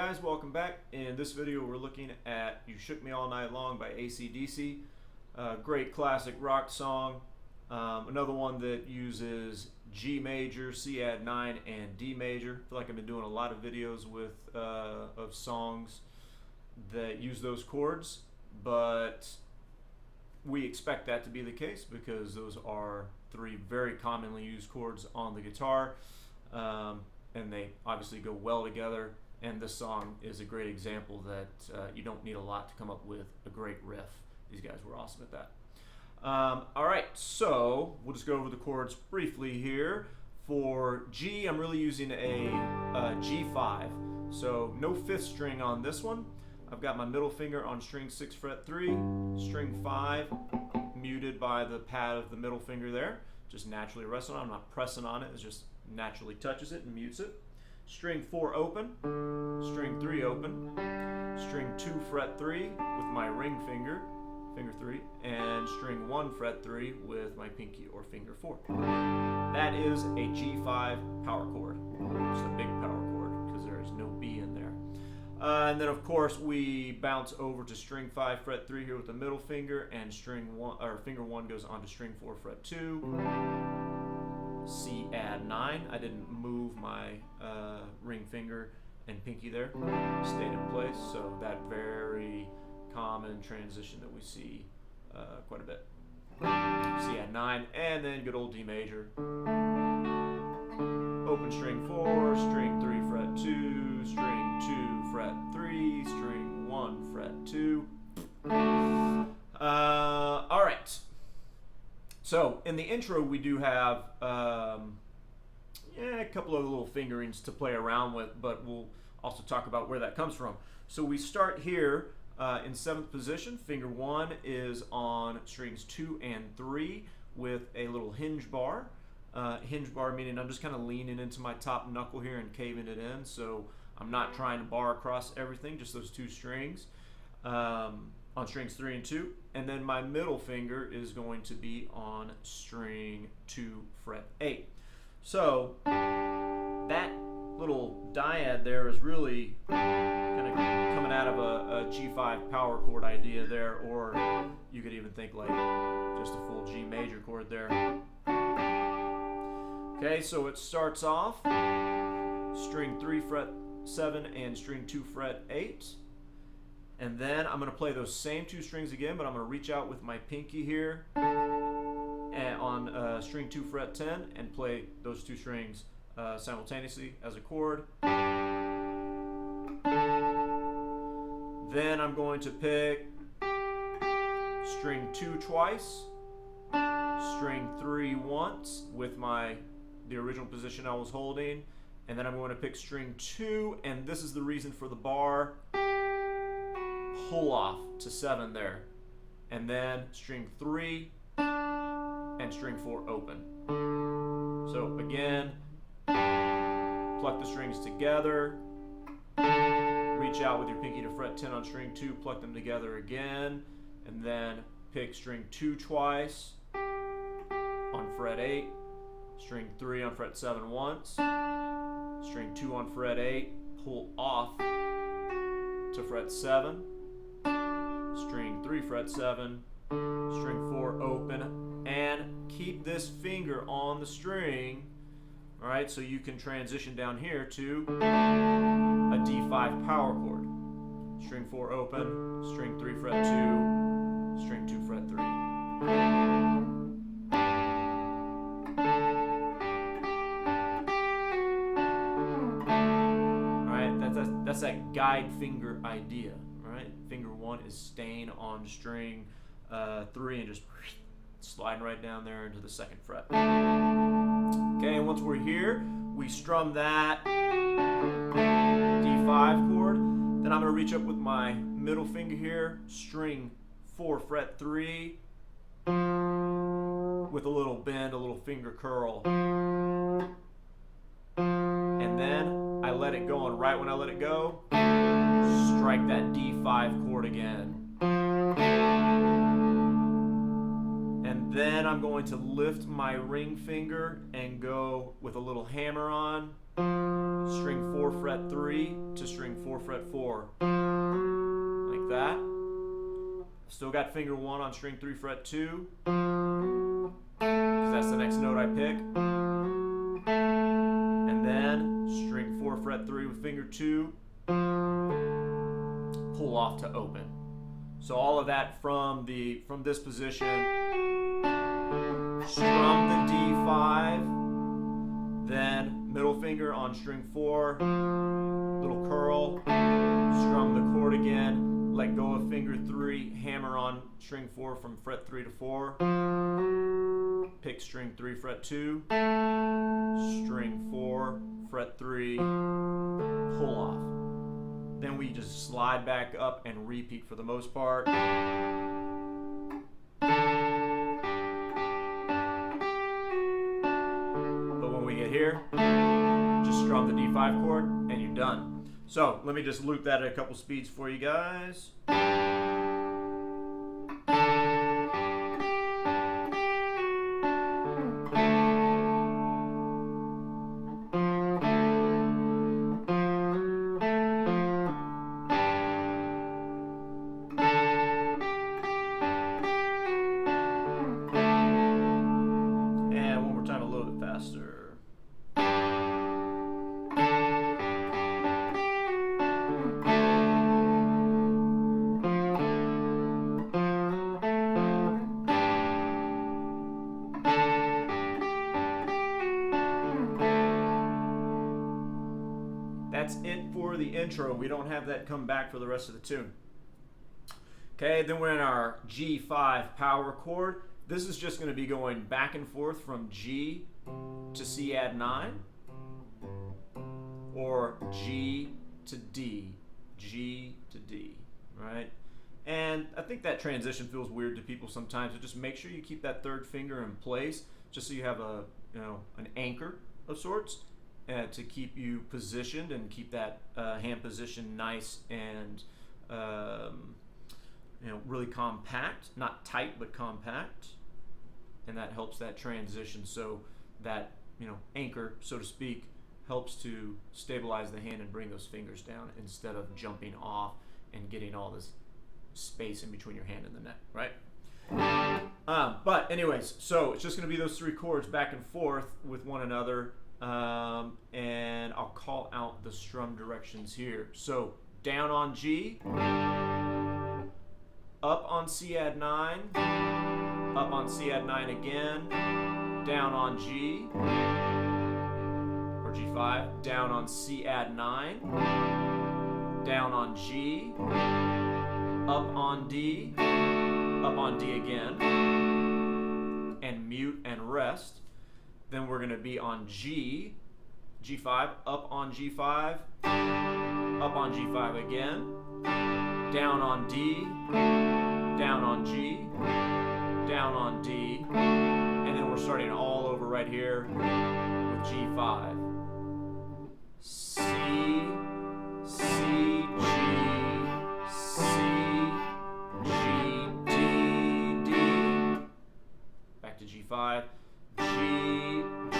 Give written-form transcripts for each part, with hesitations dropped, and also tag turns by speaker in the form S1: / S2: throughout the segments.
S1: guys, welcome back. In this video we're looking at You Shook Me All Night Long by ACDC. Great classic rock song. Another one that uses G major, C add 9, and D major. I feel like I've been doing a lot of videos with of songs that use those chords, but we expect that to be the case because those are three very commonly used chords on the guitar, and they obviously go well together. And this song is a great example that you don't need a lot to come up with a great riff. These guys were awesome at that. Alright, so we'll just go over the chords briefly here. For G, I'm really using a G5. So no 5th string on this one. I've got my middle finger on string 6 fret 3, string 5, muted by the pad of the middle finger there. Just naturally resting on it. I'm not pressing on it, it just naturally touches it and mutes it. String 4 open, string 3 open, string 2 fret 3 with my ring finger, finger 3, and string 1 fret 3 with my pinky or finger 4. That is a G5 power chord. It's a big power chord because there is no B in there. And then of course we bounce over to string 5 fret 3 here with the middle finger, and string 1 or finger 1 goes onto string 4 fret 2. C add 9. I didn't move my ring finger and pinky there. Stayed in place. So that very common transition that we see quite a bit. C add 9, and then good old D major. Open string 4, string 3 fret 2, string 2 fret 3, string 1 fret 2. All right. So in the intro we do have a couple of little fingerings to play around with, but we'll also talk about where that comes from. So we start here in 7th position. Finger 1 is on strings 2 and 3 with a little hinge bar. Hinge bar meaning I'm just kind of leaning into my top knuckle here and caving it in, so I'm not trying to bar across everything, just those 2 strings. On strings 3 and 2, and then my middle finger is going to be on string 2 fret 8. So that little dyad there is really kind of coming out of a G5 power chord idea there, or you could even think like just a full G major chord there. Okay, so it starts off string 3 fret 7 and string 2 fret 8. And then I'm going to play those same 2 strings again, but I'm going to reach out with my pinky here and on string 2 fret 10 and play those 2 strings simultaneously as a chord. Then I'm going to pick string 2 twice, string 3 once with the original position I was holding, and then I'm going to pick string 2, and this is the reason for the bar. Pull off to 7 there, and then string 3 and string 4 open. So again, pluck the strings together, reach out with your pinky to fret 10 on string 2, pluck them together again, and then pick string 2 twice on fret 8, string 3 on fret 7 once, string 2 on fret 8, pull off to fret 7, string 3 fret 7, string 4 open, and keep this finger on the string. Alright, so you can transition down here to a D5 power chord. String 4 open, string 3 fret 2, string 2 fret 3. Alright, that's that guide finger idea. Finger 1 is staying on string 3 and just sliding right down there into the 2nd fret. Okay, and once we're here, we strum that D5 chord. Then I'm going to reach up with my middle finger here, string 4 fret 3 with a little bend, a little finger curl. And then I let it go, and right when I let it go, strike that D5 chord again. And then I'm going to lift my ring finger and go with a little hammer on, string 4 fret 3 to string 4 fret 4, like that. Still got finger 1 on string 3 fret 2, because that's the next note I pick. And then string 4 fret 3 with finger 2, pull off to open. So all of that from this position. Strum the D5, then middle finger on string 4, little curl, strum the chord again, let go of finger 3, hammer on string 4 from fret 3 to 4, pick string 3 fret 2, string 4 fret 3, pull off. Then we just slide back up and repeat for the most part. But when we get here, just strum the D5 chord and you're done. So let me just loop that at a couple speeds for you guys. That's it for the intro. We don't have that come back for the rest of the tune. Okay, then we're in our G5 power chord. This is just going to be going back and forth from G to C add 9, or G to D, G to D, right? And I think that transition feels weird to people sometimes, so just make sure you keep that third finger in place, just so you have a, an anchor of sorts to keep you positioned and keep that hand position nice and really compact, not tight but compact, and that helps that transition. So that anchor, so to speak, helps to stabilize the hand and bring those fingers down instead of jumping off and getting all this space in between your hand and the neck, right? But anyways, so it's just going to be those three chords back and forth with one another, and I'll call out the strum directions here. So down on G, up on C add 9, up on C add 9 again, down on G, or G5, down on C add 9, down on G, up on D again, and mute and rest. Then we're going to be on G, G5, up on G5, up on G5 again, down on D, down on G, down on D, and then we're starting all over right here with G5. C, C, G, C, G, D, D, back to G5, G, G,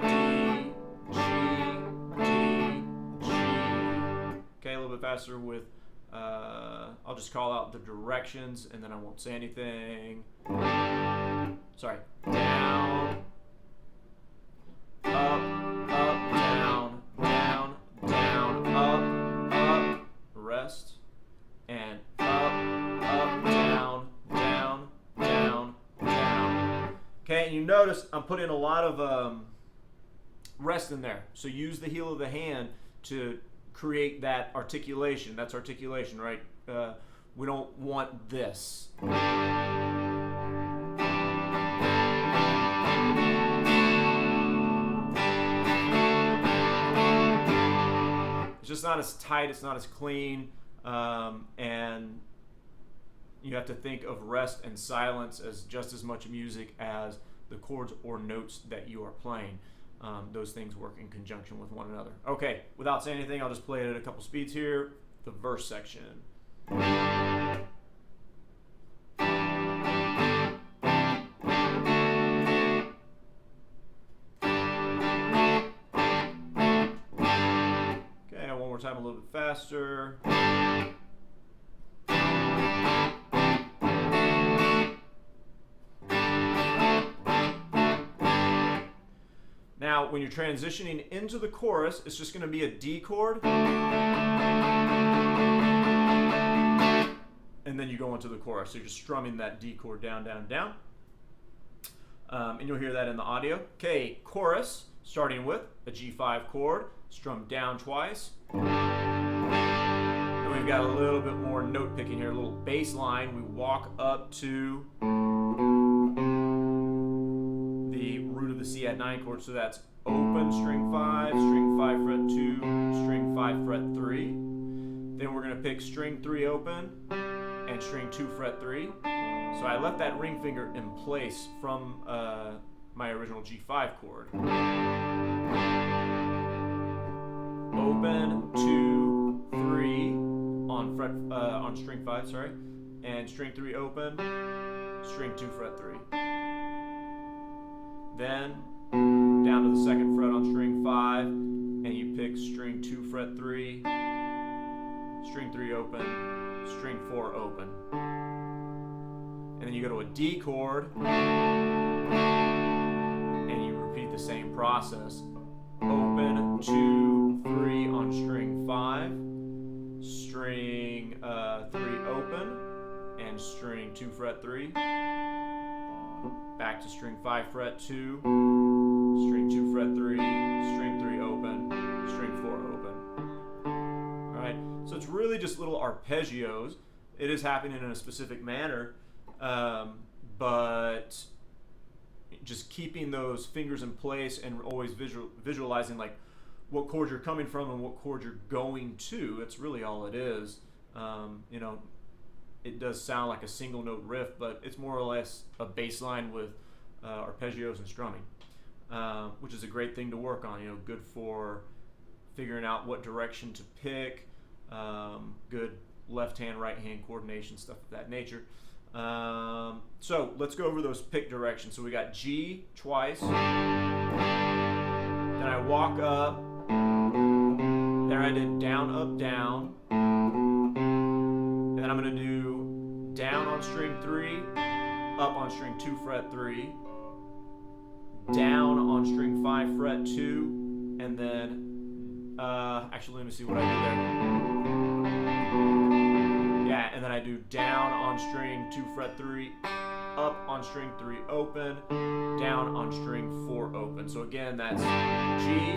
S1: D, G, D, G. Okay, a little bit faster with, I'll just call out the directions and then I won't say anything. Sorry. Down, up, down, down, down, up, rest, and up, down, down, down, down. Okay, and you notice I'm putting a lot of rest in there. So use the heel of the hand to create that articulation. That's articulation, right? We don't want this. It's just not as tight, it's not as clean, and you have to think of rest and silence as just as much music as the chords or notes that you are playing. Those things work in conjunction with one another. Okay, without saying anything, I'll just play it at a couple speeds here. The verse section. time, a little bit faster. Now, when you're transitioning into the chorus, it's just going to be a D chord. And then you go into the chorus. So you're just strumming that D chord down, down, down. And you'll hear that in the audio. Okay, chorus, starting with a G5 chord, strummed down twice. And we've got a little bit more note picking here, a little bass line. We walk up to the root of the C add 9 chord, so that's open, string 5 fret 2, string 5 fret 3. Then we're going to pick string 3 open and string 2 fret 3. So I left that ring finger in place from my original G5 chord. Open, 2, 3 on string 5, sorry, and string 3 open, string 2 fret 3. Then down to the 2nd fret on string 5, and you pick string 2 fret 3, string 3 open, string 4 open. And then you go to a D chord, and you repeat the same process. Open, 2, 3 on string 5, string 3 open, and string 2 fret 3. Back to string 5 fret 2, string 2 fret 3, string 3 open, string 4 open. Alright, so it's really just little arpeggios. It is happening in a specific manner, but just keeping those fingers in place and always visualizing like what chord you're coming from and what chord you're going to. That's really all it is. You know, it does sound like a single note riff, but it's more or less a bass line with arpeggios and strumming, which is a great thing to work on. You know, good for figuring out what direction to pick, good left hand, right hand coordination, stuff of that nature. So let's go over those pick directions. So we got G twice, then I walk up, then I did down, up, down, and then I'm going to do down on string 3, up on string 2 fret 3, down on string 5 fret 2, and then actually let me see what I do there. Yeah, and then I do down on string 2 fret 3, up on string 3 open, down on string 4 open. So again, that's G,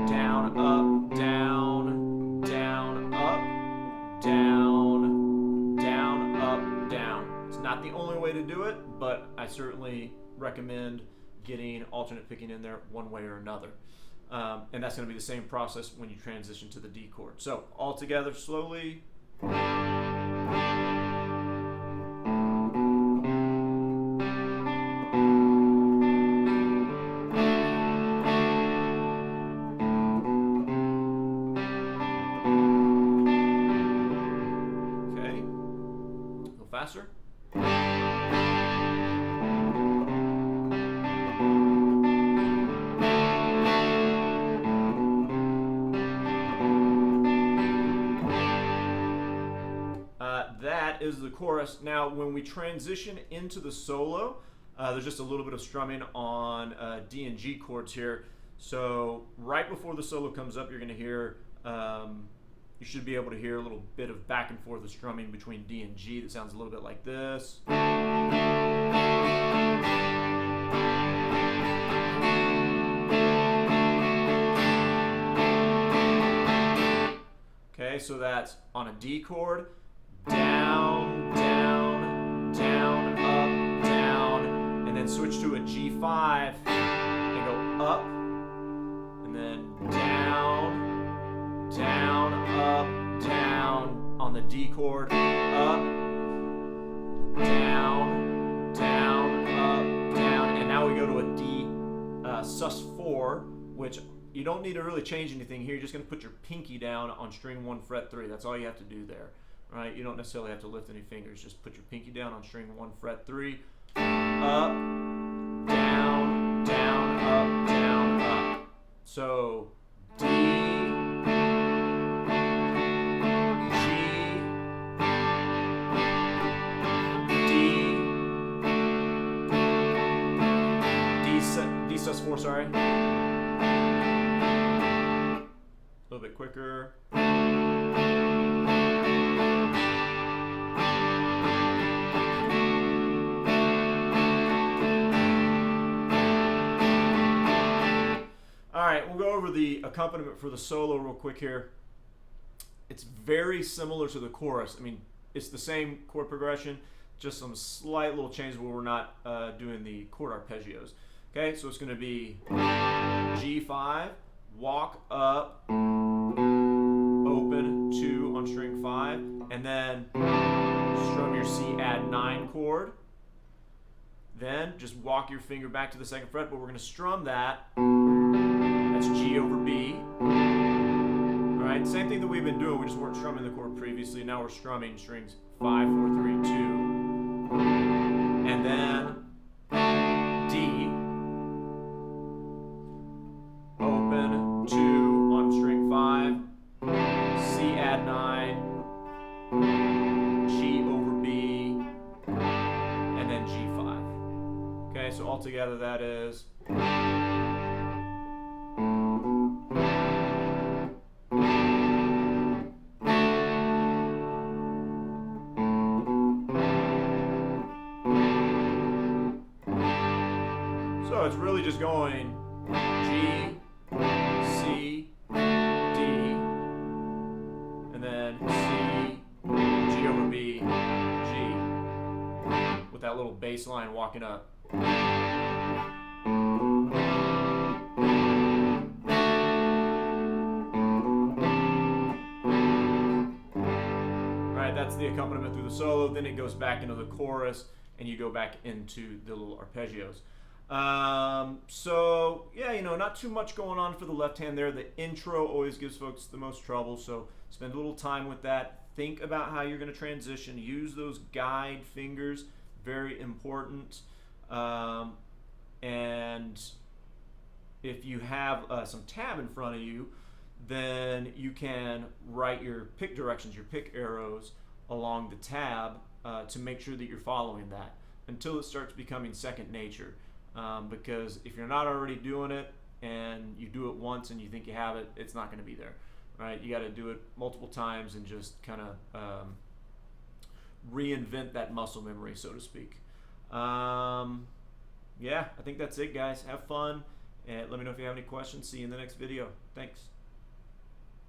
S1: down, up, down, down, up, down, down, up, down. It's not the only way to do it, but I certainly recommend getting alternate picking in there one way or another. And that's going to be the same process when you transition to the D chord. So all together slowly. Okay, a little faster. That is the chorus. Now, when we transition into the solo, there's just a little bit of strumming on D and G chords here. So right before the solo comes up, you're going to hear, you should be able to hear a little bit of back and forth of strumming between D and G that sounds a little bit like this. Okay, so that's on a D chord. Down, down, down, up, down, and then switch to a G5 and go up, and then down, down, up, down on the D chord, up, down, down, up, down, and now we go to a D sus4, which you don't need to really change anything here. You're just going to put your pinky down on string 1 fret 3. That's all you have to do there. Right? You don't necessarily have to lift any fingers. Just put your pinky down on string 1 fret 3. Up, down, down, up, down, up. So D, chorus 4, sorry. A little bit quicker. Alright, we'll go over the accompaniment for the solo real quick here. It's very similar to the chorus. I mean, it's the same chord progression, just some slight little changes where we're not doing the chord arpeggios. Okay, so it's going to be G5, walk up, open 2 on string 5, and then strum your C add 9 chord. Then just walk your finger back to the 2nd fret, but we're going to strum that. That's G over B. Alright, same thing that we've been doing, we just weren't strumming the chord previously. Now we're strumming strings 5, 4, 3, 2. And then D. Open 2 on string 5. C add 9. G over B. And then G5. Okay, so altogether that is. So it's really just going G, C, D, and then C, G over B, G, with that little bass line walking up. Alright, that's the accompaniment through the solo, then it goes back into the chorus, and you go back into the little arpeggios. So yeah, you know, not too much going on for the left hand there. The intro always gives folks the most trouble, so spend a little time with that. Think about how you're going to transition. Use those guide fingers, very important. And if you have some tab in front of you, then you can write your pick directions, your pick arrows along the tab to make sure that you're following that until it starts becoming second nature. Because if you're not already doing it and you do it once and you think you have it, it's not going to be there, right? You got to do it multiple times and just kind of reinvent that muscle memory, so to speak. Yeah, I think that's it, guys. Have fun, and let me know if you have any questions. See you in the next video. Thanks.